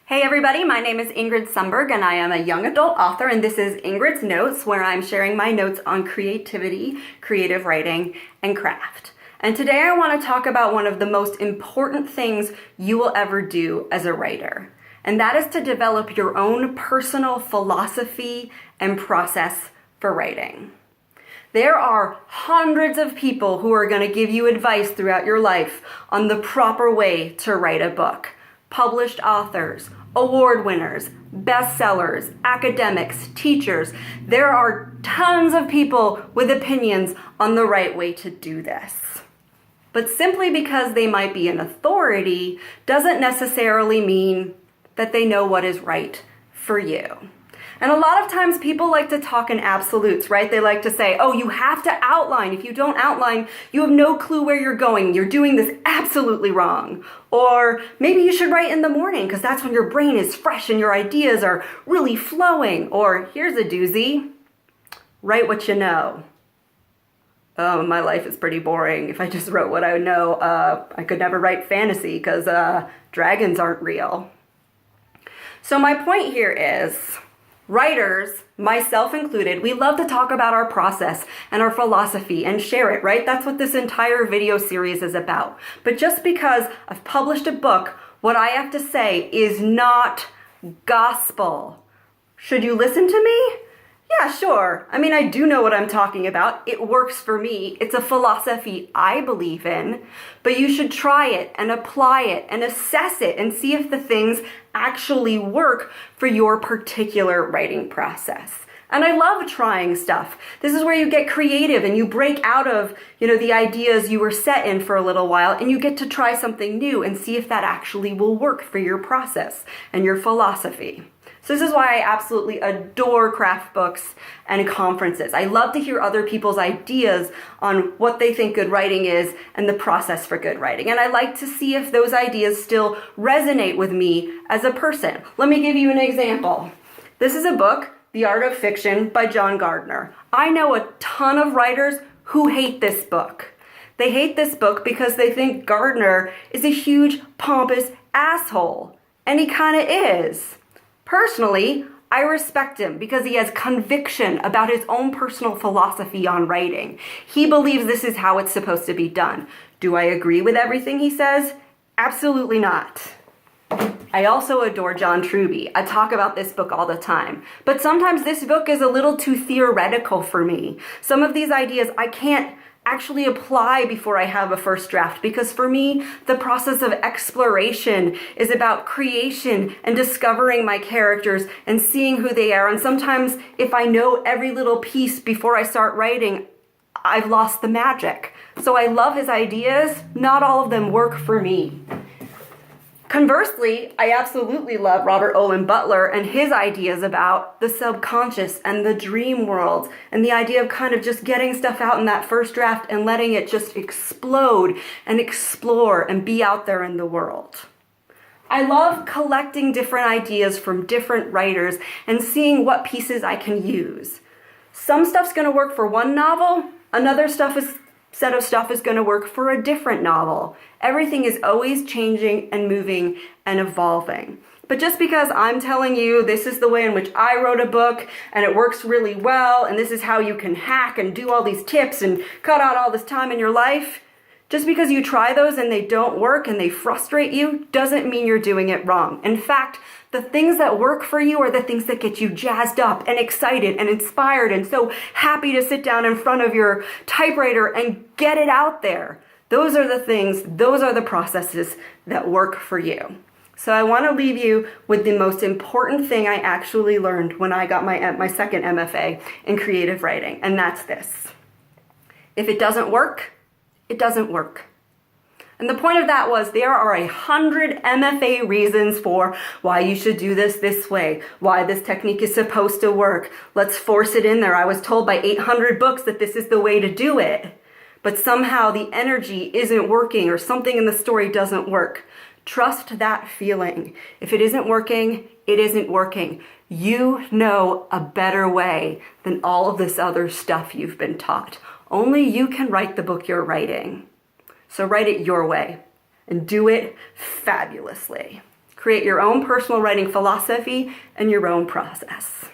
Hey everybody, my name is Ingrid Sundberg and I am a young adult author, and this is Ingrid's Notes, where I'm sharing my notes on creativity, creative writing, and craft. And today I want to talk about one of the most important things you will ever do as a writer, and that is to develop your own personal philosophy and process for writing. There are hundreds of people who are going to give you advice throughout your life on the proper way to write a book. Published authors, award winners, bestsellers, academics, teachers. There are tons of people with opinions on the right way to do this. But simply because they might be an authority doesn't necessarily mean that they know what is right for you. And a lot of times people like to talk in absolutes, right? They like to say, oh, you have to outline. If you don't outline, you have no clue where you're going. You're doing this absolutely wrong. Or maybe you should write in the morning because that's when your brain is fresh and your ideas are really flowing. Or here's a doozy, write what you know. Oh, my life is pretty boring. If I just wrote what I know, I could never write fantasy because dragons aren't real. So my point here is, writers, myself included, we love to talk about our process and our philosophy and share it, right? That's what this entire video series is about. But just because I've published a book, what I have to say is not gospel. Should you listen to me? Yeah, sure. I mean, I do know what I'm talking about. It works for me. It's a philosophy I believe in, but you should try it and apply it and assess it and see if the things actually work for your particular writing process. And I love trying stuff. This is where you get creative and you break out of, the ideas you were set in for a little while, and you get to try something new and see if that actually will work for your process and your philosophy. So this is why I absolutely adore craft books and conferences. I love to hear other people's ideas on what they think good writing is and the process for good writing. And I like to see if those ideas still resonate with me as a person. Let me give you an example. This is a book, The Art of Fiction by John Gardner. I know a ton of writers who hate this book. They hate this book because they think Gardner is a huge, pompous asshole. And he kind of is. Personally, I respect him because he has conviction about his own personal philosophy on writing. He believes this is how it's supposed to be done. Do I agree with everything he says? Absolutely not. I also adore John Truby. I talk about this book all the time. But sometimes this book is a little too theoretical for me. Some of these ideas I can't actually apply before I have a first draft, because for me, the process of exploration is about creation and discovering my characters and seeing who they are. And sometimes if I know every little piece before I start writing, I've lost the magic. So I love his ideas. Not all of them work for me. Conversely, I absolutely love Robert Owen Butler and his ideas about the subconscious and the dream world and the idea of kind of just getting stuff out in that first draft and letting it just explode and explore and be out there in the world. I love collecting different ideas from different writers and seeing what pieces I can use. Some stuff's going to work for one novel, another set of stuff is going to work for a different novel. Everything is always changing and moving and evolving. But just because I'm telling you this is the way in which I wrote a book and it works really well and this is how you can hack and do all these tips and cut out all this time in your life, just because you try those and they don't work and they frustrate you doesn't mean you're doing it wrong. In fact, the things that work for you are the things that get you jazzed up and excited and inspired and so happy to sit down in front of your typewriter and get it out there. Those are the things, those are the processes that work for you. So I want to leave you with the most important thing I actually learned when I got my second MFA in creative writing, and that's this. If it doesn't work, it doesn't work. And the point of that was there are 100 MFA reasons for why you should do this way, why this technique is supposed to work. Let's force it in there. I was told by 800 books that this is the way to do it. But somehow the energy isn't working or something in the story doesn't work. Trust that feeling. If it isn't working, it isn't working. You know a better way than all of this other stuff you've been taught. Only you can write the book you're writing. So write it your way and do it fabulously. Create your own personal writing philosophy and your own process.